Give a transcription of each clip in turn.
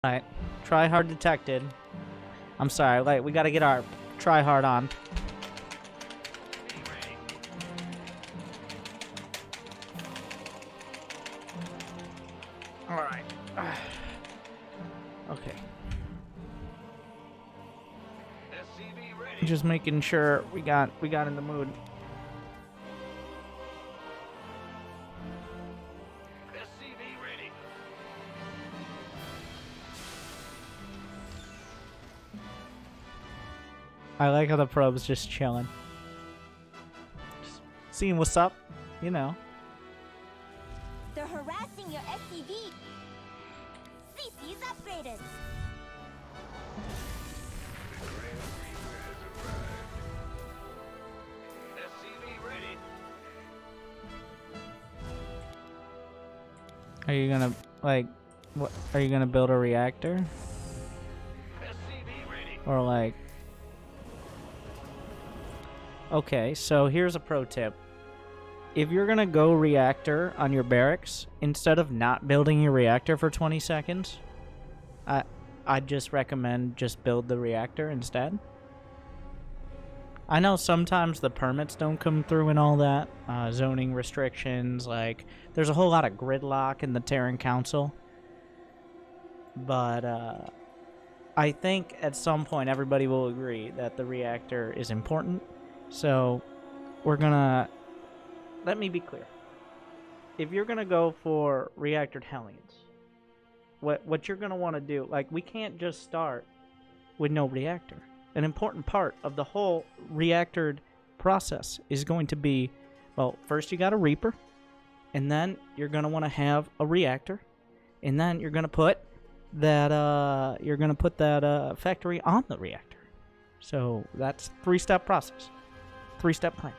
Alright, try hard detected. I'm sorry, like, we gotta get our try hard on. Alright. Okay. Just making sure we got in the mood. I like how the probe's just chilling. Just seeing what's up, you know. They're harassing your SCV. CC is upgraded. SCV ready. Are you gonna, like, what? Are you gonna build a reactor? SCV ready. Or like... Okay, so here's a pro tip. If you're gonna go reactor on your barracks, instead of not building your reactor for 20 seconds, I'd just recommend just build the reactor instead. I know sometimes the permits don't come through and all that, zoning restrictions, like, there's a whole lot of gridlock in the Terran Council. But, I think at some point everybody will agree that the reactor is important. So, we're gonna... Let me be clear. If you're gonna go for reactored Hellions, what you're gonna want to do, like, we can't just start with no reactor. An important part of the whole reactored process is going to be, well, first you got a Reaper, and then you're gonna want to have a reactor, and then you're gonna put that factory on the reactor. So that's a 3-step process. 3-step plan.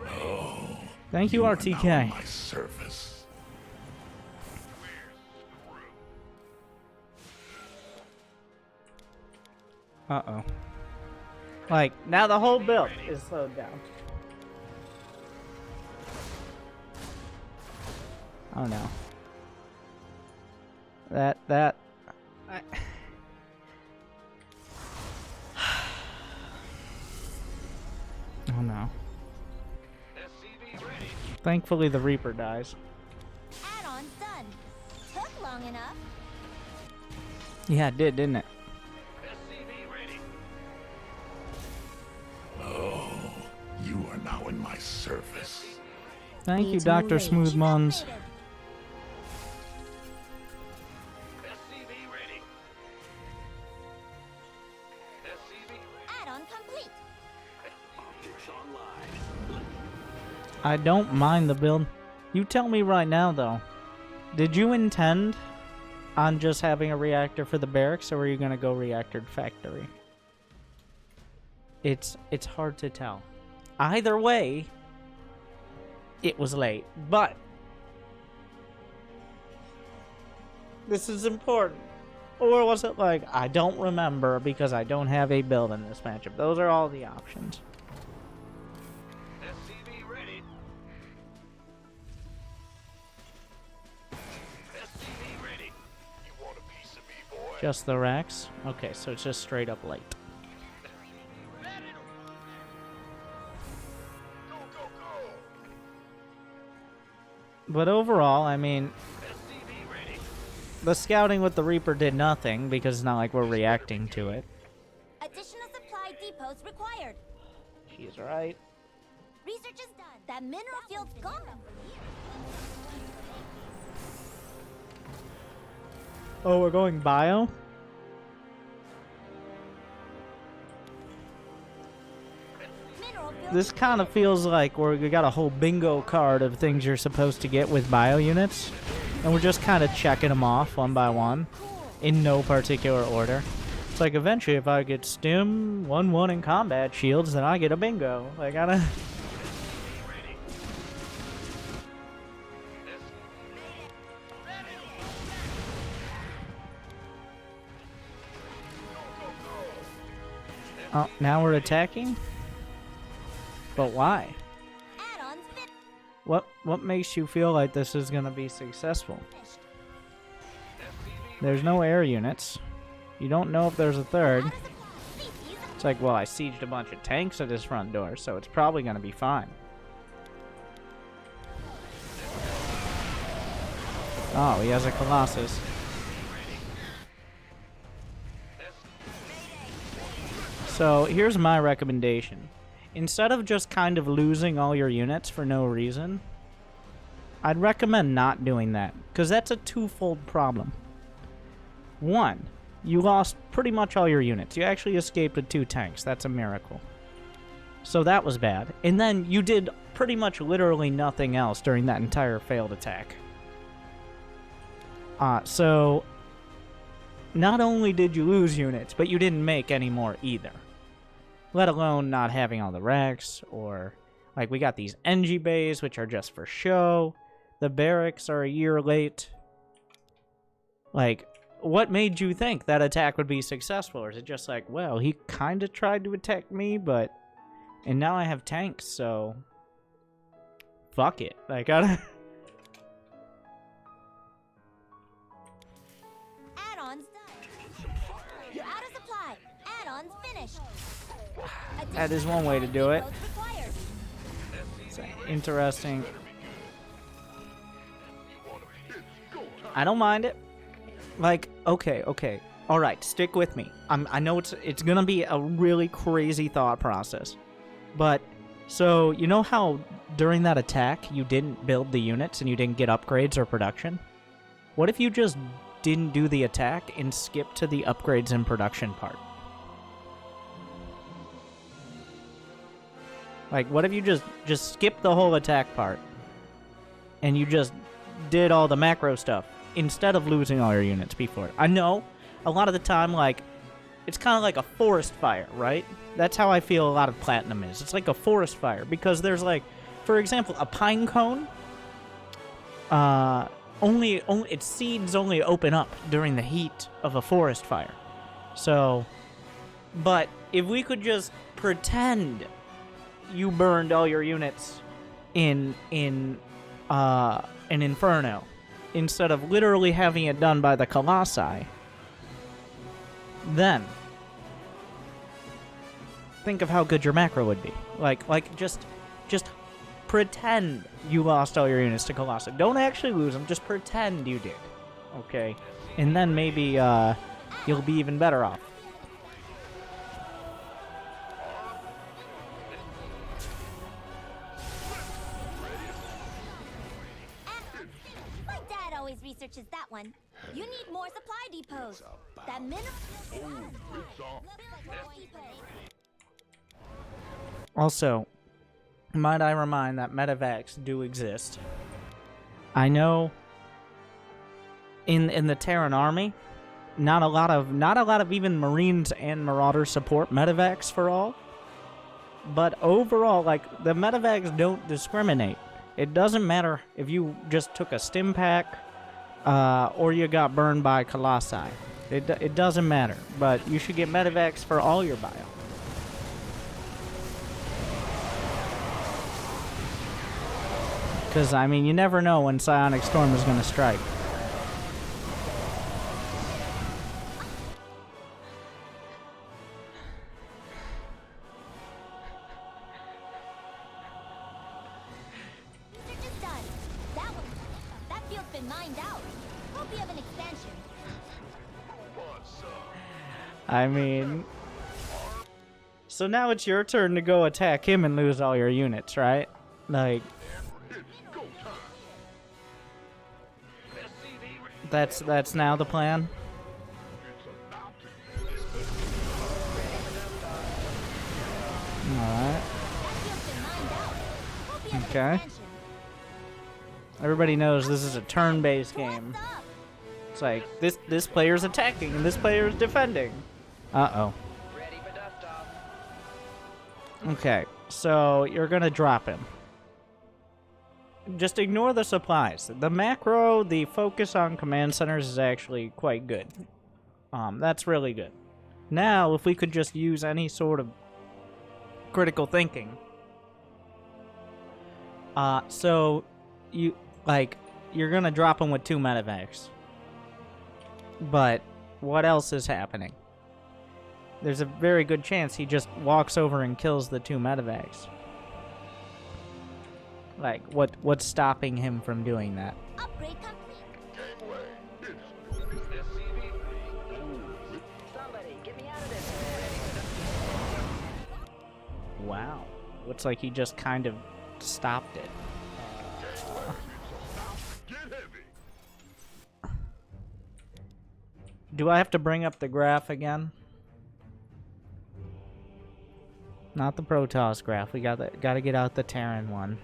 Oh, thank you, RTK. My service. Uh-oh. Like, now the whole build is slowed down. Oh no. Oh no. Thankfully the Reaper dies. Add-on's done. Took long enough. Yeah, it did, didn't it? Oh, you are now in my service. Thank you, Dr. Smoothmuns. Add-on complete. I don't mind the build. You tell me right now, though. Did you intend on just having a reactor for the barracks, or were you gonna go reactored factory? It's hard to tell. Either way, it was late. But this is important. Or was it like, I don't remember because I don't have a build in this matchup? Those are all the options. SCV ready. SCV ready. You want a piece of me, boy? Just the racks? Okay, so it's just straight up late. Go, go, go! But overall, I mean, the scouting with the Reaper did nothing because it's not like we're reacting to it. Additional supply depots required. She's right. Research is done. That mineral field's gone. Oh, we're going bio? Mineral field. This kind of feels like we got a whole bingo card of things you're supposed to get with bio units, and we're just kind of checking them off one by one, in no particular order. It's like eventually if I get stim 1-1 in combat shields, then I get a bingo. Like, I don't... Oh, now we're attacking? But why? Add-ons finished. What makes you feel like this is gonna be successful? There's no air units. You don't know if there's a third. Out of supply. CCs It's like, well, I sieged a bunch of tanks at his front door, so it's probably gonna be fine. Oh, he has a Colossus. So here's my recommendation. Instead of just kind of losing all your units for no reason, I'd recommend not doing that, because that's a twofold problem. One, you lost pretty much all your units. You actually escaped with 2 tanks. That's a miracle. So that was bad. And then you did pretty much literally nothing else during that entire failed attack. So not only did you lose units, but you didn't make any more either. Let alone not having all the racks, or like we got these NG bays, which are just for show. The barracks are a year late. Like, what made you think that attack would be successful? Or is it just like, well, he kind of tried to attack me, but... And now I have tanks, so... Fuck it. Like, I don't... Add-ons done. You're out of supply. Add-ons finished. That is one way to do it. Depots required. It's interesting. I don't mind it. Like, okay. All right, stick with me. I know it's gonna be a really crazy thought process, but so you know how during that attack you didn't build the units and you didn't get upgrades or production? What if you just didn't do the attack and skipped to the upgrades and production part? Like, what if you just skipped the whole attack part and you just did all the macro stuff instead of losing all your units before? I know a lot of the time, like, it's kind of like a forest fire, right? That's how I feel a lot of Platinum is. It's like a forest fire because there's, like, for example, a pine cone. Only its seeds only open up during the heat of a forest fire. So, but if we could just pretend you burned all your units in an inferno instead of literally having it done by the Colossi, then think of how good your macro would be. Like just pretend you lost all your units to Colossi. Don't actually lose them, just pretend you did. Okay? And then maybe you'll be even better off. My dad always researches that one. You need more supply depots. That minimum. Also, might I remind that medevacs do exist. I know in the Terran army, not a lot of even Marines and Marauders support medevacs for all. But overall, like, the medevacs don't discriminate. It doesn't matter if you just took a stim pack or you got burned by Colossi. It doesn't matter, but you should get medevacs for all your bio. Because, I mean, you never know when Psionic Storm is going to strike. Research is done. That field's been mined out. Hope you have an expansion. I mean... So now it's your turn to go attack him and lose all your units, right? Like... That's now the plan? Alright. Okay. Everybody knows this is a turn-based game. It's like, this player's attacking and this player's defending. Uh-oh. Okay, so you're gonna drop him. Just ignore the supplies. The macro, the focus on command centers is actually quite good. That's really good. Now, if we could just use any sort of critical thinking So you you're gonna drop him with 2 medevacs. But what else is happening? There's a very good chance he just walks over and kills the 2 medevacs. Like, what's stopping him from doing that? Upgrade complete. Somebody, get me out of this. Wow. Looks like he just kind of stopped it. Do I have to bring up the graph again? Not the Protoss graph. We gotta get out the Terran one.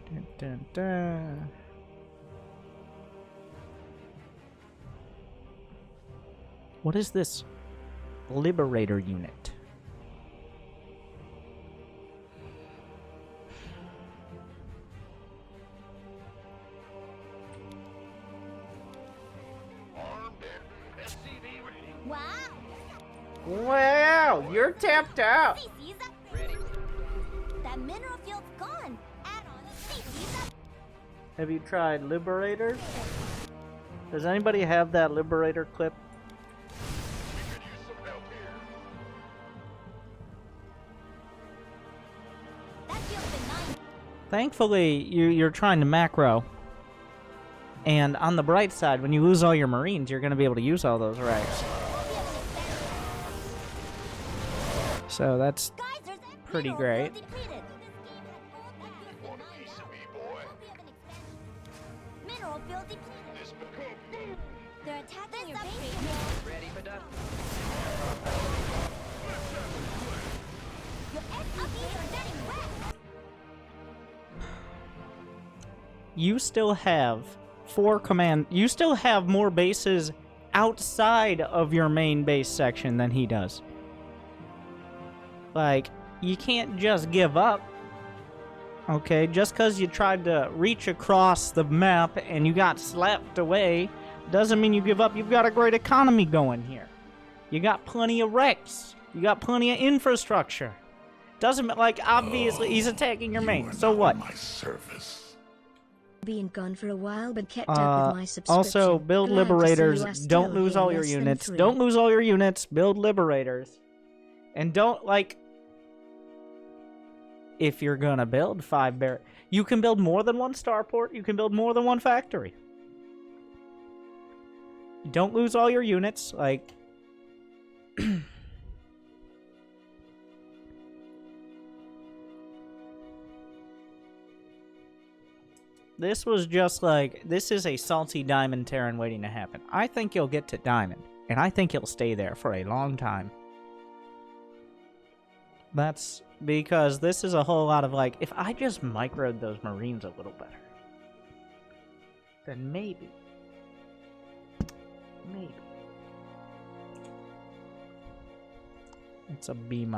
Dun, dun, dun. What is this Liberator unit? Wow. Wow, you're tapped out. Species upgrade. That mineral field's gone. Add on species up. Have you tried Liberators? Does anybody have that Liberator clip? That field's been nice. Thankfully, you're trying to macro. And on the bright side, when you lose all your Marines, you're going to be able to use all those racks. So that's Geysers and pretty mineral great. field depleted. This game had gold. That field's been nice. Mineral field depleted. They're attacking your base. Ready for dust? Your SCVs are getting wrecked. You still have 4 command. You still have more bases outside of your main base section than he does. Like, you can't just give up. Okay, just because you tried to reach across the map and you got slapped away doesn't mean you give up. You've got a great economy going here. You got plenty of wrecks. You got plenty of infrastructure. Doesn't, like, obviously he's attacking your main. So what? My service. Been gone for a while, but kept up with my subscription. Also, build Glad to see liberators. you are still Don't lose here all your less than units. 3. Don't lose all your units. Build liberators. And don't, like... If you're gonna build 5 you can build more than 1 starport. You can build more than 1 factory. Don't lose all your units. Like... This was just like, this is a salty diamond Terran waiting to happen. I think you'll get to diamond, and I think you'll stay there for a long time. That's because this is a whole lot of like, if I just microed those Marines a little better, then maybe. It's a B-.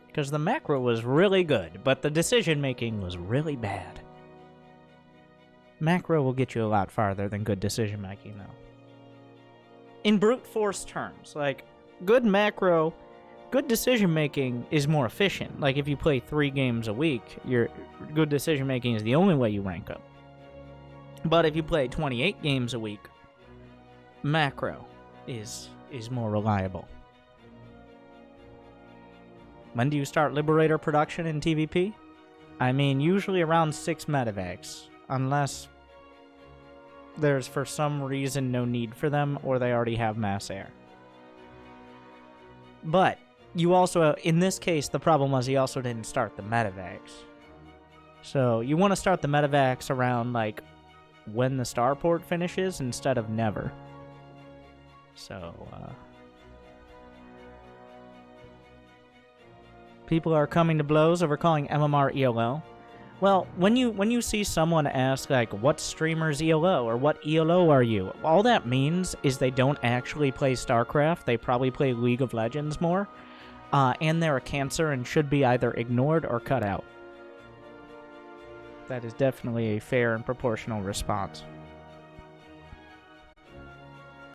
Because the macro was really good, but the decision making was really bad. Macro will get you a lot farther than good decision making, though. In brute force terms, like, good macro, good decision making is more efficient. Like, if you play 3 games a week, your good decision making is the only way you rank up. But if you play 28 games a week, macro is more reliable. When do you start Liberator production in TVP? I mean, usually around 6 medevacs. Unless there's for some reason no need for them or they already have mass air. But you also, in this case, the problem was he also didn't start the medevacs. So you want to start the medevacs around like when the starport finishes instead of never. So people are coming to blows over calling MMR ELO. Well, when you see someone ask, like, what streamer's ELO, or what ELO are you, all that means is they don't actually play StarCraft, they probably play League of Legends more, and they're a cancer and should be either ignored or cut out. That is definitely a fair and proportional response.